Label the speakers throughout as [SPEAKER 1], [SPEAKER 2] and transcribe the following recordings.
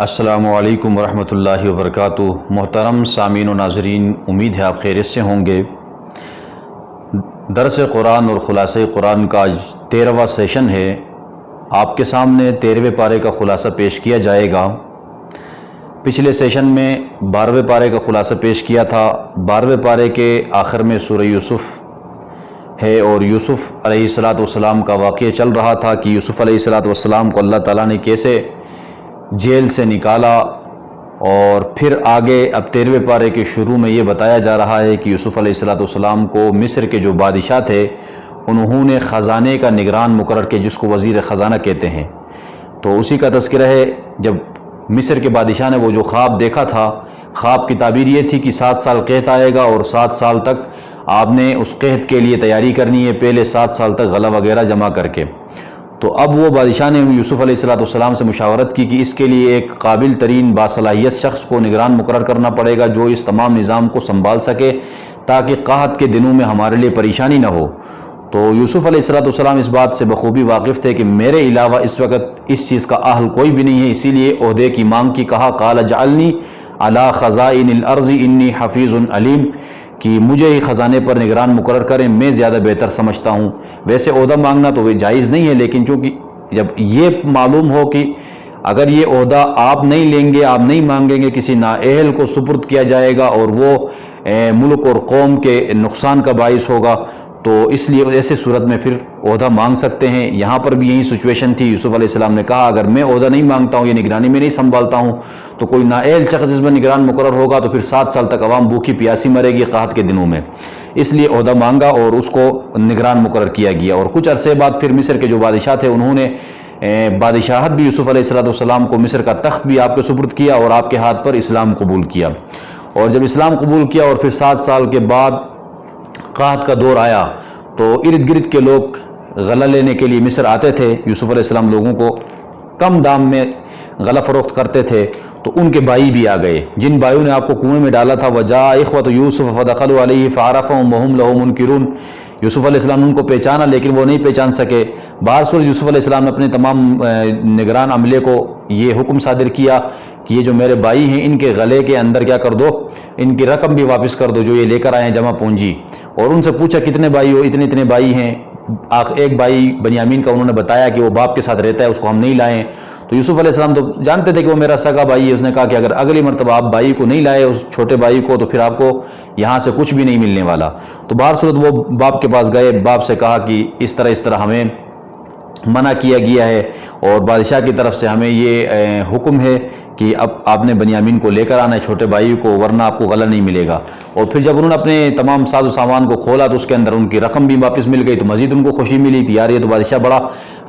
[SPEAKER 1] السلام علیکم ورحمۃ اللہ وبرکاتہ۔ محترم سامعین و ناظرین، امید ہے آپ خیریت سے ہوں گے۔ درس قرآن اور خلاصہ قرآن کا آج 13واں سیشن ہے۔ آپ کے سامنے 13ویں پارے کا خلاصہ پیش کیا جائے گا۔ پچھلے سیشن میں 12ویں پارے کا خلاصہ پیش کیا تھا۔ 12ویں پارے کے آخر میں سورہ یوسف ہے اور یوسف علیہ السلام کا واقعہ چل رہا تھا کہ یوسف علیہ السلام کو اللہ تعالیٰ نے کیسے جیل سے نکالا، اور پھر آگے اب 13ویں پارے کے شروع میں یہ بتایا جا رہا ہے کہ یوسف علیہ السلام کو مصر کے جو بادشاہ تھے انہوں نے خزانے کا نگران مقرر کیا، جس کو وزیر خزانہ کہتے ہیں۔ تو اسی کا تذکرہ ہے، جب مصر کے بادشاہ نے وہ جو خواب دیکھا تھا، خواب کی تعبیر یہ تھی کہ 7 سال قحط آئے گا اور 7 سال تک آپ نے اس قحط کے لیے تیاری کرنی ہے، پہلے 7 سال تک غلہ وغیرہ جمع کر کے۔ تو اب وہ بادشاہ نے یوسف علیہ السلام سے مشاورت کی کہ اس کے لیے ایک قابل ترین باصلاحیت شخص کو نگران مقرر کرنا پڑے گا جو اس تمام نظام کو سنبھال سکے، تاکہ قحط کے دنوں میں ہمارے لیے پریشانی نہ ہو۔ تو یوسف علیہ السلام اس بات سے بخوبی واقف تھے کہ میرے علاوہ اس وقت اس چیز کا اہل کوئی بھی نہیں ہے، اسی لیے عہدے کی مانگ کی، کہا قال اجعلنی علی خزائن الارض انی حفیظ علیم، کہ مجھے ہی خزانے پر نگران مقرر کریں، میں زیادہ بہتر سمجھتا ہوں۔ ویسے عہدہ مانگنا تو جائز نہیں ہے، لیکن چونکہ جب یہ معلوم ہو کہ اگر یہ عہدہ آپ نہیں لیں گے، آپ نہیں مانگیں گے، کسی نااہل کو سپرد کیا جائے گا اور وہ ملک اور قوم کے نقصان کا باعث ہوگا، تو اس لیے ایسے صورت میں پھر عہدہ مانگ سکتے ہیں۔ یہاں پر بھی یہی سچویشن تھی۔ یوسف علیہ السلام نے کہا اگر میں عہدہ نہیں مانگتا ہوں، یہ نگرانی میں نہیں سنبھالتا ہوں، تو کوئی نااہل شخص اس میں نگران مقرر ہوگا تو پھر 7 سال تک عوام بھوکی پیاسی مرے گی قحط کے دنوں میں، اس لیے عہدہ مانگا اور اس کو نگران مقرر کیا گیا۔ اور کچھ عرصے بعد پھر مصر کے جو بادشاہ تھے انہوں نے بادشاہت بھی یوسف علیہ السلام کو، مصر کا تخت بھی آپ کے سپرد کیا اور آپ کے ہاتھ پر اسلام قبول کیا۔ اور جب اسلام قبول کیا اور پھر 7 سال کے بعد قحط کا دور آیا، تو ارد گرد کے لوگ غلہ لینے کے لیے مصر آتے تھے۔ یوسف علیہ السلام لوگوں کو کم دام میں غلہ فروخت کرتے تھے، تو ان کے بھائی بھی آ گئے، جن بھائیوں نے آپ کو کنویں میں ڈالا تھا۔ وجاء اخوۃ یوسف فدخلوا علیہ فعرفهم وهم له منکرون، یوسف علیہ السلام نے ان کو پہچانا لیکن وہ نہیں پہچان سکے۔ بہرصورت یوسف علیہ السلام نے اپنے تمام نگران عملے کو یہ حکم صادر کیا کہ یہ جو میرے بھائی ہیں ان کے غلے کے اندر کیا کر دو، ان کی رقم بھی واپس کر دو جو یہ لے کر آئے ہیں جمع پونجی۔ اور ان سے پوچھا کتنے بھائی ہو، اتنے بھائی ہیں۔ ایک بھائی بنیامین کا انہوں نے بتایا کہ وہ باپ کے ساتھ رہتا ہے، اس کو ہم نہیں لائے۔ تو یوسف علیہ السلام تو جانتے تھے کہ وہ میرا سگا بھائی ہے۔ اس نے کہا کہ اگر اگلی مرتبہ آپ بھائی کو نہیں لائے، اس چھوٹے بھائی کو، تو پھر آپ کو یہاں سے کچھ بھی نہیں ملنے والا۔ تو بہرصورت وہ باپ کے پاس گئے، باپ سے کہا کہ اس طرح ہمیں منع کیا گیا ہے اور بادشاہ کی طرف سے ہمیں یہ حکم ہے کہ اب آپ نے بنیامین کو لے کر آنا ہے، چھوٹے بھائی کو، ورنہ آپ کو غلہ نہیں ملے گا۔ اور پھر جب انہوں نے اپنے تمام ساز و سامان کو کھولا تو اس کے اندر ان کی رقم بھی واپس مل گئی، تو مزید ان کو خوشی ملی کہ یار یہ تو بادشاہ بڑا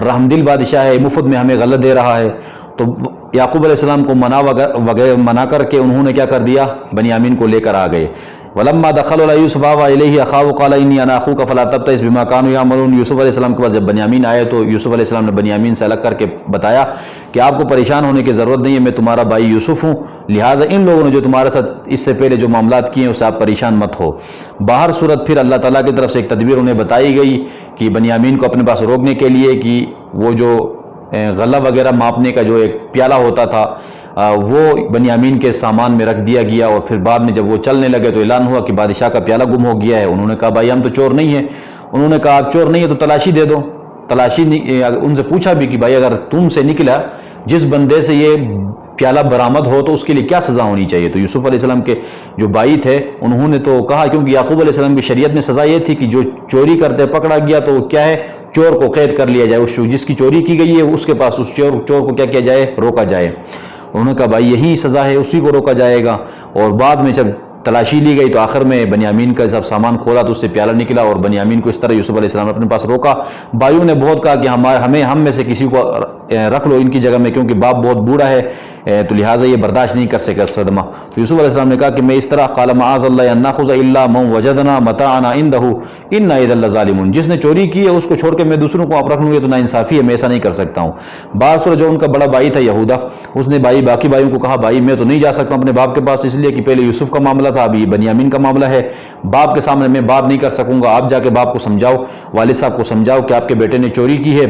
[SPEAKER 1] رحم دل بادشاہ ہے، مفت میں ہمیں غلہ دے رہا ہے۔ تو یعقوب علیہ السلام کو منع کر کے انہوں نے کیا کر دیا، بنیامین کو لے کر آ گئے۔ وَلَمَّا دَخَلُوا عَلَىٰ يُوسُفَ آوَىٰ إِلَيْهِ أَخَاهُ قَالَ إِنِّي أَنَا أَخُوكَ فَلَا تَبْتَئِسْ بِمَا كَانُوا يَعْمَلُونَ۔ یوسف علیہ السلام کے پاس جب بنیامین آئے تو یوسف علیہ السلام نے بنیامین سے الگ کر کے بتایا کہ آپ کو پریشان ہونے کی ضرورت نہیں ہے، میں تمہارا بھائی یوسف ہوں، لہٰذا ان لوگوں نے جو تمہارے ساتھ اس سے پہلے جو معاملات کیے ہیں اسے آپ پریشان مت ہو۔ باہر صورت پھر اللہ تعالیٰ کی طرف سے ایک تدبیر انہیں بتائی گئی کہ بنیامین کو اپنے پاس روکنے کے لیے کہ وہ جو غلہ وغیرہ ماپنے کا جو ایک پیالہ ہوتا تھا وہ بنیامین کے سامان میں رکھ دیا گیا، اور پھر بعد میں جب وہ چلنے لگے تو اعلان ہوا کہ بادشاہ کا پیالہ گم ہو گیا ہے۔ انہوں نے کہا بھائی ہم تو چور نہیں ہیں۔ انہوں نے کہا آپ چور نہیں ہیں تو تلاشی دے دو۔ تلاشی ان سے پوچھا بھی کہ بھائی اگر تم سے نکلا جس بندے سے یہ پیالہ برآمد ہو تو اس کے لیے کیا سزا ہونی چاہیے؟ تو یوسف علیہ السلام کے جو بھائی تھے انہوں نے تو کہا، کیونکہ یعقوب علیہ السلام کی شریعت میں سزا یہ تھی کہ جو چوری کرتے پکڑا گیا تو کیا ہے، چور کو قید کر لیا جائے، اس جس کی چوری کی گئی ہے اس کے پاس اس چور کو کیا کیا جائے، روکا جائے۔ انہوں نے کہا بھائی یہی سزا ہے، اسی کو روکا جائے گا۔ اور بعد میں جب تلاشی لی گئی تو آخر میں بنیامین کا جب سامان کھولا تو اس سے پیالہ نکلا، اور بنیامین کو اس طرح یوسف علیہ السلام نے اپنے پاس روکا۔ بھائیوں نے بہت کہا کہ ہم میں سے کسی کو رکھ لو ان کی جگہ میں، کیونکہ باپ بہت بوڑھا ہے تو لہٰذا یہ برداشت نہیں کر سکے صدمہ۔ تو یوسف علیہ السلام نے کہا کہ میں اس طرح قال معاذ اللہ ان ناخذ الا من وجدنا متاعنا عنده انا اذا لظالمون، جس نے چوری کی ہے اس کو چھوڑ کے میں دوسروں کو آپ رکھ لوں، یہ تو ناانصافی ہے، میں ایسا نہیں کر سکتا ہوں۔ بہرصورت جو ان کا بڑا بھائی تھا یہودا، اس نے باقی بھائیوں کو کہا بھائی میں تو نہیں جا سکتا اپنے باپ کے پاس، اس لیے کہ پہلے یوسف کا معاملہ تھا، ابھی بنیامین کا معاملہ ہے، باپ کے سامنے میں بات نہیں کر سکوں گا، آپ جا کے باپ کو سمجھاؤ، والد صاحب کو سمجھاؤ کہ آپ کے بیٹے نے چوری کی ہے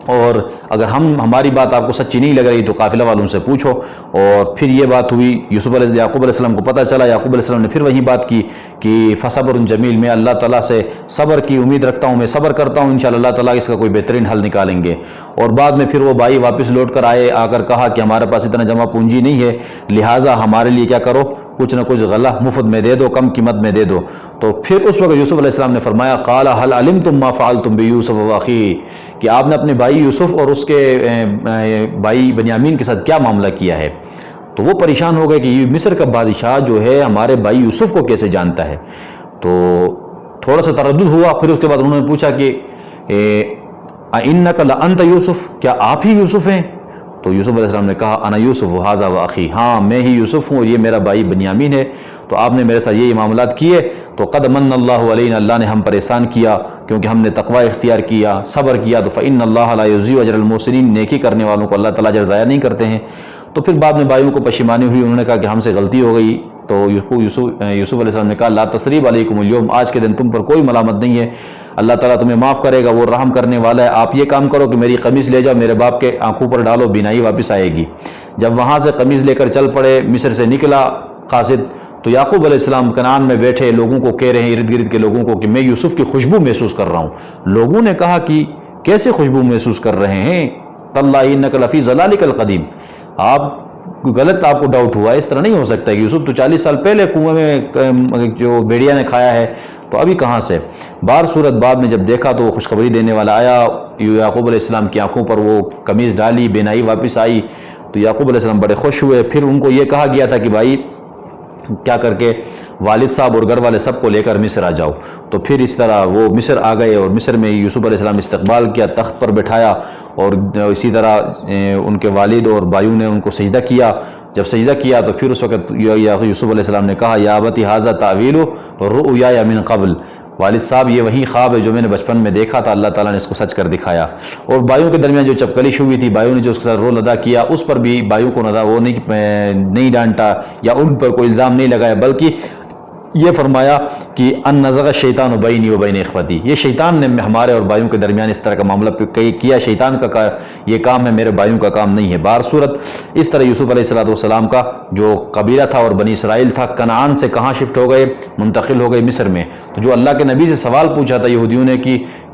[SPEAKER 1] اور اگر ہماری بات آپ کو سچی نہیں لگ رہی تو قافلہ والوں سے پوچھو۔ اور پھر یہ بات ہوئی، یعقوب علیہ السلام کو پتہ چلا، یعقوب علیہ السلام نے پھر وہی بات کی کہ فصبر جمیل، میں اللہ تعالیٰ سے صبر کی امید رکھتا ہوں، میں صبر کرتا ہوں، انشاءاللہ اللہ تعالیٰ اس کا کوئی بہترین حل نکالیں گے۔ اور بعد میں پھر وہ بھائی واپس لوٹ کر آئے، آ کر کہا کہ ہمارے پاس اتنا جمع پونجی نہیں ہے، لہٰذا ہمارے لیے کیا کرو، کچھ نہ کچھ غلہ مفت میں دے دو، کم قیمت میں دے دو۔ تو پھر اس وقت یوسف علیہ السلام نے فرمایا قال هل علمتم ما فعلتم بیوسف واخیہ، کہ آپ نے اپنے بھائی یوسف اور اس کے بھائی بنیامین کے ساتھ کیا معاملہ کیا ہے۔ تو وہ پریشان ہو گئے کہ یہ مصر کا بادشاہ جو ہے ہمارے بھائی یوسف کو کیسے جانتا ہے۔ تو تھوڑا سا تردد ہوا، پھر اس کے بعد انہوں نے پوچھا کہ اِنَّکَ لَأَنْتَ یوسف، کیا آپ ہی یوسف ہیں؟ تو یوسف علیہ السلام نے کہا انا یوسف وہذا واخی، ہاں میں ہی یوسف ہوں اور یہ میرا بھائی بنیامین ہے۔ تو آپ نے میرے ساتھ یہ معاملات کیے تو قد من اللہ علینا، اللہ نے ہم پر احسان کیا کیونکہ ہم نے تقوی اختیار کیا، صبر کیا۔ تو فإن اللہ لا یضیع اجر المحسنین، نیکی کرنے والوں کو اللہ تعالیٰ اجر ضائع نہیں کرتے ہیں۔ تو پھر بعد میں بھائیوں کو پشیمانی ہوئی، انہوں نے کہا کہ ہم سے غلطی ہو گئی۔ تو یوسف علیہ السلام نے کہا لا تثریب علیکم اليوم، آج کے دن تم پر کوئی ملامت نہیں ہے، اللہ تعالیٰ تمہیں معاف کرے گا، وہ رحم کرنے والا ہے۔ آپ یہ کام کرو کہ میری قمیص لے جاؤ، میرے باپ کے آنکھوں پر ڈالو، بینائی واپس آئے گی۔ جب وہاں سے قمیص لے کر چل پڑے، مصر سے نکلا قاصد، تو یعقوب علیہ السلام کنعان میں بیٹھے لوگوں کو کہہ رہے ہیں، ارد گرد کے لوگوں کو، کہ میں یوسف کی خوشبو محسوس کر رہا ہوں۔ لوگوں نے کہا کہ کیسے خوشبو محسوس کر رہے ہیں؟ تاللہ انک لفی ضلالک القدیم، آپ غلط، آپ کو ڈاؤٹ ہوا ہے، اس طرح نہیں ہو سکتا کہ یوسف تو 40 سال پہلے کنویں میں جو بھیڑیا نے کھایا ہے، تو ابھی کہاں سے؟ بار صورت بعد میں جب دیکھا تو وہ خوشخبری دینے والا آیا، یعقوب علیہ السلام کی آنکھوں پر وہ قمیض ڈالی، بینائی واپس آئی، تو یعقوب علیہ السلام بڑے خوش ہوئے۔ پھر ان کو یہ کہا گیا تھا کہ بھائی کیا کر کے والد صاحب اور گھر والے سب کو لے کر مصر آ جاؤ۔ تو پھر اس طرح وہ مصر آ گئے اور مصر میں یوسف علیہ السلام استقبال کیا، تخت پر بٹھایا، اور اسی طرح ان کے والد اور بھائیوں نے ان کو سجدہ کیا۔ جب سجدہ کیا تو پھر اس وقت یوسف علیہ السلام نے کہا یا ابت ھذا تاویل رؤیایا من قبل، والد صاحب یہ وہی خواب ہے جو میں نے بچپن میں دیکھا تھا، اللہ تعالیٰ نے اس کو سچ کر دکھایا۔ اور بھائیوں کے درمیان جو چپکلش ہوئی تھی، بھائیوں نے جو اس کے ساتھ رول ادا کیا، اس پر بھی بھائیوں کو وہ نہیں ڈانٹا یا ان پر کوئی الزام نہیں لگایا، بلکہ یہ فرمایا کہ ان نزغ الشیطان بینی و بین اخوتی، یہ شیطان نے ہمارے اور بھائیوں کے درمیان اس طرح کا معاملہ کیا، شیطان کا یہ کام ہے، میرے بھائیوں کا کام نہیں ہے۔ بار صورت اس طرح یوسف علیہ السلام کا جو قبیلہ تھا اور بنی اسرائیل تھا، کنعان سے کہاں شفٹ ہو گئے؟ منتقل ہو گئے مصر میں۔ تو جو اللہ کے نبی سے سوال پوچھا تھا یہودیوں نے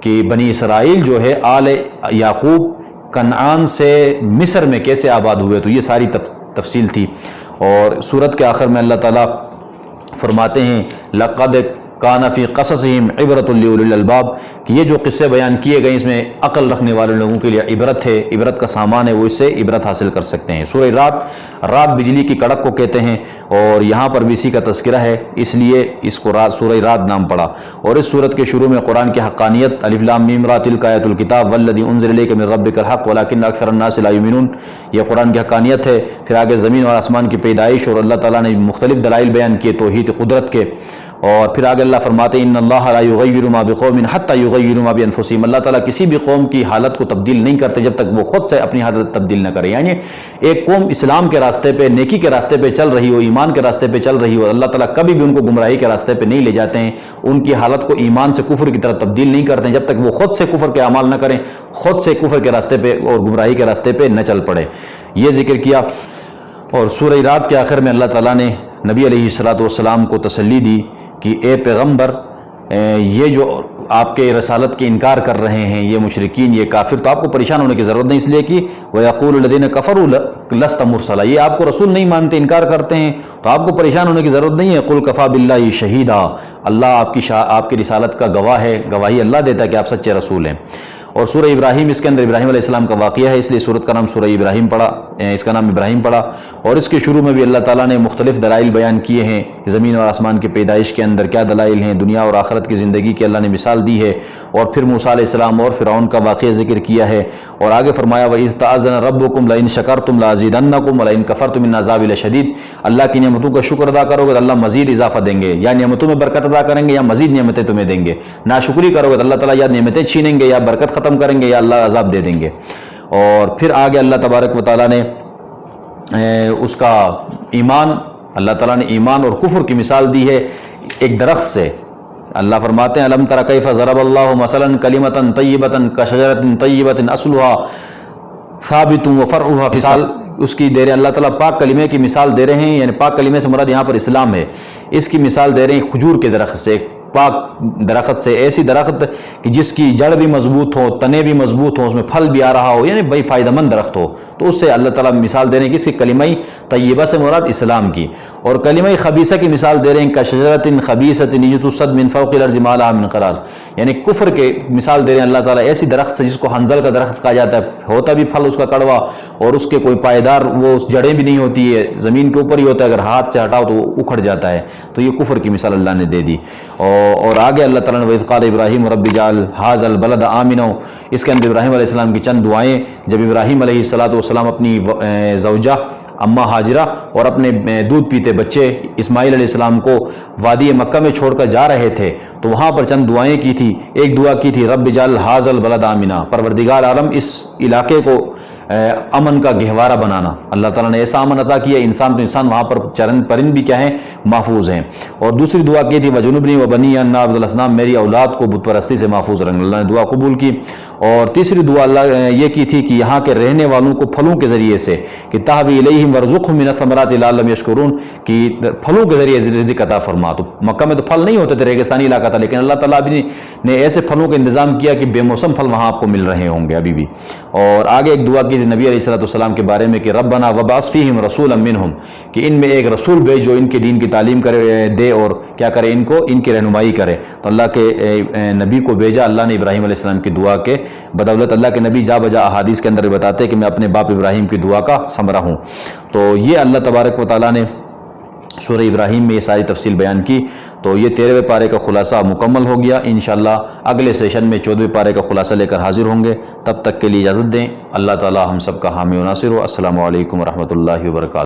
[SPEAKER 1] کہ بنی اسرائیل جو ہے آل یعقوب کنعان سے مصر میں کیسے آباد ہوئے، تو یہ ساری تفصیل تھی۔ اور سورت کے آخر میں اللہ تعالیٰ فرماتے ہیں لقد کان فی قصصہم عبرۃ لأولی الالباب، کہ یہ جو قصے بیان کیے گئے اس میں عقل رکھنے والے لوگوں کے لیے عبرت ہے، عبرت کا سامان ہے، وہ اس سے عبرت حاصل کر سکتے ہیں۔ سورہ رات بجلی کی کڑک کو کہتے ہیں، اور یہاں پر بھی اسی کا تذکرہ ہے، اس لیے اس کو سورہ رات نام پڑا۔ اور اس سورت کے شروع میں قرآن کی حقانیت، الف لام میم را تلک آیات الکتاب والذی انزل الیک من ربک الحق ولکن اکثر الناس لا یؤمنون، یہ قرآن کی حقانیت ہے۔ پھر آگے زمین اور آسمان کی پیدائش، اور اللہ تعالیٰ نے مختلف دلائل بیان کیے توحید قدرت کے۔ اور پھر آگے اللہ فرماتے ہیں ان اللہ لا یغیر ما بقوم حتی یغیروا ما بانفسہم، اللہ تعالیٰ کسی بھی قوم کی حالت کو تبدیل نہیں کرتے جب تک وہ خود سے اپنی حالت تبدیل نہ کرے۔ یعنی ایک قوم اسلام کے راستے پہ، نیکی کے راستے پہ چل رہی ہو، ایمان کے راستے پہ چل رہی ہو، اللہ تعالیٰ کبھی بھی ان کو گمراہی کے راستے پہ نہیں لے جاتے ہیں، ان کی حالت کو ایمان سے کفر کی طرف تبدیل نہیں کرتے ہیں جب تک وہ خود سے کفر کے اعمال نہ کریں، خود سے کفر کے راستے پہ اور گمراہی کے راستے پہ نہ چل پڑے۔ یہ ذکر کیا۔ اور سورہ رات کے آخر میں اللہ تعالیٰ نے نبی علیہ السلام کو تسلی دی کہ اے پیغمبر، یہ جو آپ کے رسالت کے انکار کر رہے ہیں یہ مشرکین، یہ کافر، تو آپ کو پریشان ہونے کی ضرورت نہیں، اس لیے کہ وَيَقُولُ الَّذِينَ كَفَرُوا لَسْتَ مُرْسَلًا، یہ آپ کو رسول نہیں مانتے، انکار کرتے ہیں، تو آپ کو پریشان ہونے کی ضرورت نہیں ہے۔ قُلْ كَفَى بِاللَّهِ شَهِيدًا، اللہ آپ کی رسالت کا گواہ ہے، گواہی اللہ دیتا ہے کہ آپ سچے رسول ہیں۔ اور سورہ ابراہیم، اس کے اندر ابراہیم علیہ السلام کا واقعہ ہے، اس لیے سورت کا نام سورہ ابراہیم پڑا، اس کا نام ابراہیم پڑا۔ اور اس کے شروع میں بھی اللہ تعالیٰ نے مختلف دلائل بیان کیے ہیں، زمین اور آسمان کی پیدائش کے اندر کیا دلائل ہیں، دنیا اور آخرت کی زندگی کی اللہ نے مثال دی ہے۔ اور پھر موسیٰ علیہ السلام اور فرعون کا واقعہ ذکر کیا ہے، اور آگے فرمایا وَإِذْ تَأَذَّنَ رَبُّكُمْ لَئِن شَكَرْتُمْ لَأَزِيدَنَّكُمْ وَلَئِن كَفَرْتُمْ إِنَّ عَذَابِي لَشَدِيدٌ، اللہ کی نعمتوں کا شکر ادا کرو گے تو اللہ مزید اضافہ دیں گے، یا نعمتوں میں برکت ادا کریں گے یا مزید نعمتیں تمہیں دیں گے، ناشکری کرو گے تو اللہ تعالیٰ یا نعمتیں چھینیں گے یا برکت ختم کریں گے یا اللہ عذاب دے دیں گے۔ اور پھر آگے اللہ تبارک و تعالیٰ نے اس کا ایمان، اللہ تعالیٰ نے ایمان اور کفر کی مثال دی ہے ایک درخت سے، اللہ فرماتے ہیں الم تر کیف ضرب اللہ مثلا کلمۃ طیبۃ کشجرۃ طیبۃ اصلھا ثابت وفرعھا فی السماء، اس کی دے رہے ہیں اللہ تعالیٰ پاک کلمے کی مثال دے رہے ہیں، یعنی پاک کلمے سے مراد یہاں پر اسلام ہے، اس کی مثال دے رہے ہیں کھجور کے درخت سے، پاک درخت سے، ایسی درخت کہ جس کی جڑ بھی مضبوط ہو، تنے بھی مضبوط ہوں، اس میں پھل بھی آ رہا ہو، یعنی بڑی فائدہ مند درخت ہو، تو اس سے اللہ تعالیٰ مثال دے رہے ہیں کسی کلمہ طیبہ سے مراد اسلام کی، اور کلمہ خبیثہ کی مثال دے رہے ہیں کشجرۃ خبیثۃ یجتث من فوق الارض ما لها من قرار، یعنی کفر کے مثال دے رہے ہیں اللہ تعالیٰ ایسی درخت سے جس کو حنظل کا درخت کہا جاتا ہے، ہوتا بھی پھل اس کا کڑوا اور اس کے کوئی پائیدار وہ جڑیں بھی نہیں ہوتی ہے، زمین کے اوپر ہی ہوتا ہے، اگر ہاتھ سے ہٹاؤ تو وہ اکھڑ جاتا ہے، تو یہ کفر کی مثال اللہ نے دے دی۔ اور آگے اللہ تعالیٰ نے وَإِذْ قَالَ إِبْرَاهِيمُ رَبِّ اجْعَلْ هَٰذَا الْبَلَدَ آمِنًا، اس کے اندر ابراہیم علیہ السلام کی چند دعائیں، جب ابراہیم علیہ السلام اپنی زوجہ اماں ہاجرہ اور اپنے دودھ پیتے بچے اسماعیل علیہ السلام کو وادی مکہ میں چھوڑ کر جا رہے تھے تو وہاں پر چند دعائیں کی تھی۔ ایک دعا کی تھی رب اجعل ھذا البلد آمنا، پروردگار عالم اس علاقے کو امن کا گہوارہ بنانا، اللہ تعالیٰ نے ایسا امن عطا کیا، انسان تو انسان وہاں پر چرند پرند بھی کیا ہیں، محفوظ ہیں۔ اور دوسری دعا کی تھی وجنبنی وبنی ان نعبد الاصنام، میری اولاد کو بت پرستی سے محفوظ رکھنا، اللہ نے دعا قبول کی۔ اور تیسری دعا اللہ یہ کی تھی کہ یہاں کے رہنے والوں کو پھلوں کے ذریعے سے کہ تحوی الیہم وارزقھم من الثمرات لعلہم یشکرون، کہ پھلوں کے ذریعے رزق عطا فرما۔ تو مکہ میں تو پھل نہیں ہوتے تھے، ریگستانی علاقہ تھا، لیکن اللہ تعالیٰ نے ایسے پھلوں کا انتظام کیا کہ بے موسم پھل وہاں آپ کو مل رہے ہوں گے ابھی بھی۔ اور آگے ایک دعا کی تھی نبی علیہ السلام کے بارے میں کہ ربنا وبعث فیہم رسولا منہم، کہ ان میں ایک رسول بھیج جو ان کے دین کی تعلیم کرے دے اور کیا کرے، ان کی رہنمائی کرے۔ تو اللہ کے نبی کو بھیجا اللہ نے ابراہیم علیہ السلام کی دعا کے بدولت۔ اللہ کے نبی جا بجا احادیث کے اندر بتاتے کہ میں اپنے باپ ابراہیم کی دعا کا ثمرہ ہوں۔ تو یہ اللہ تبارک و تعالیٰ نے سورہ ابراہیم میں یہ ساری تفصیل بیان کی۔ تو یہ 13ویں پارے کا خلاصہ مکمل ہو گیا، انشاءاللہ اگلے سیشن میں 14ویں پارے کا خلاصہ لے کر حاضر ہوں گے، تب تک کے لیے اجازت دیں۔ اللہ تعالیٰ ہم سب کا حامی و ناصر ہو۔ السلام علیکم ورحمۃ اللہ وبرکاتہ۔